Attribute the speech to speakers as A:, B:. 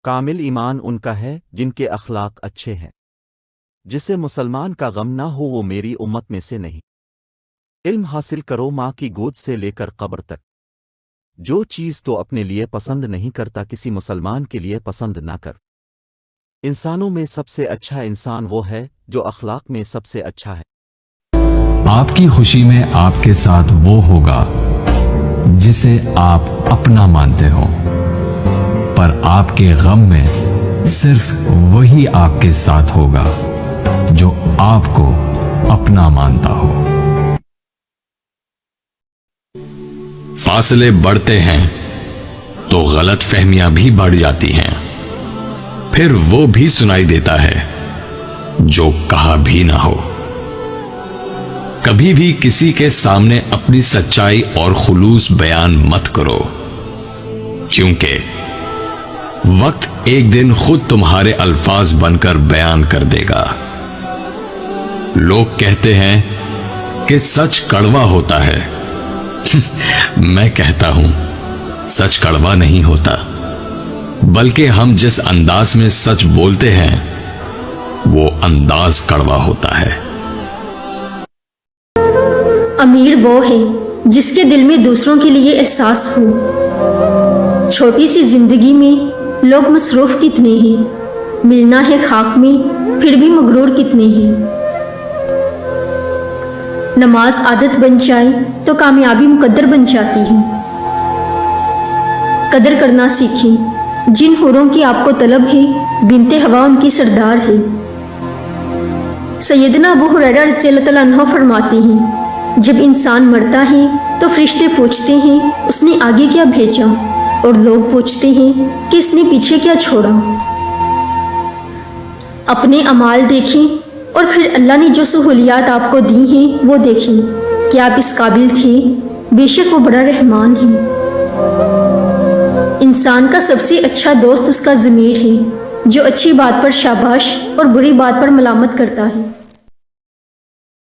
A: کامل ایمان ان کا ہے جن کے اخلاق اچھے ہیں۔ جسے مسلمان کا غم نہ ہو وہ میری امت میں سے نہیں۔ علم حاصل کرو ماں کی گود سے لے کر قبر تک۔ جو چیز تو اپنے لیے پسند نہیں کرتا کسی مسلمان کے لیے پسند نہ کر۔ انسانوں میں سب سے اچھا انسان وہ ہے جو اخلاق میں سب سے اچھا ہے۔
B: آپ کی خوشی میں آپ کے ساتھ وہ ہوگا جسے آپ اپنا مانتے ہو، پر آپ کے غم میں صرف وہی آپ کے ساتھ ہوگا جو آپ کو اپنا مانتا ہو۔
C: فاصلے بڑھتے ہیں تو غلط فہمیاں بھی بڑھ جاتی ہیں، پھر وہ بھی سنائی دیتا ہے جو کہا بھی نہ ہو۔ کبھی بھی کسی کے سامنے اپنی سچائی اور خلوص بیان مت کرو، کیونکہ وقت ایک دن خود تمہارے الفاظ بن کر بیان کر دے گا۔ لوگ کہتے ہیں کہ سچ کڑوا ہوتا ہے۔ میں کہتا ہوں سچ کڑوا نہیں ہوتا، بلکہ ہم جس انداز میں سچ بولتے ہیں وہ انداز کڑوا ہوتا ہے۔
D: امیر وہ ہے جس کے دل میں دوسروں کے لیے احساس ہو۔ چھوٹی سی زندگی میں لوگ مصروف کتنے ہیں، ملنا ہے خاک میں پھر بھی مغرور کتنے ہیں۔ نماز عادت بن جائے تو کامیابی مقدر بن جاتی ہے۔ قدر کرنا سیکھیں، جن حوروں کی آپ کو طلب ہے بنت ہوا ان کی سردار ہے۔ سیدنا ابو ہریرہ رضی اللہ تعالیٰ عنہ فرماتے ہیں جب انسان مرتا ہے تو فرشتے پوچھتے ہیں اس نے آگے کیا بھیجا، اور لوگ پوچھتے ہیں کہ اس نے پیچھے کیا چھوڑا۔ اپنے اعمال دیکھیں اور پھر اللہ نے جو سہولیات آپ کو دی ہیں وہ دیکھیں کہ آپ اس قابل تھے، بے شک وہ بڑا رحمان ہے۔ انسان کا سب سے اچھا دوست اس کا ضمیر ہے جو اچھی بات پر شاباش اور بری بات پر ملامت کرتا ہے۔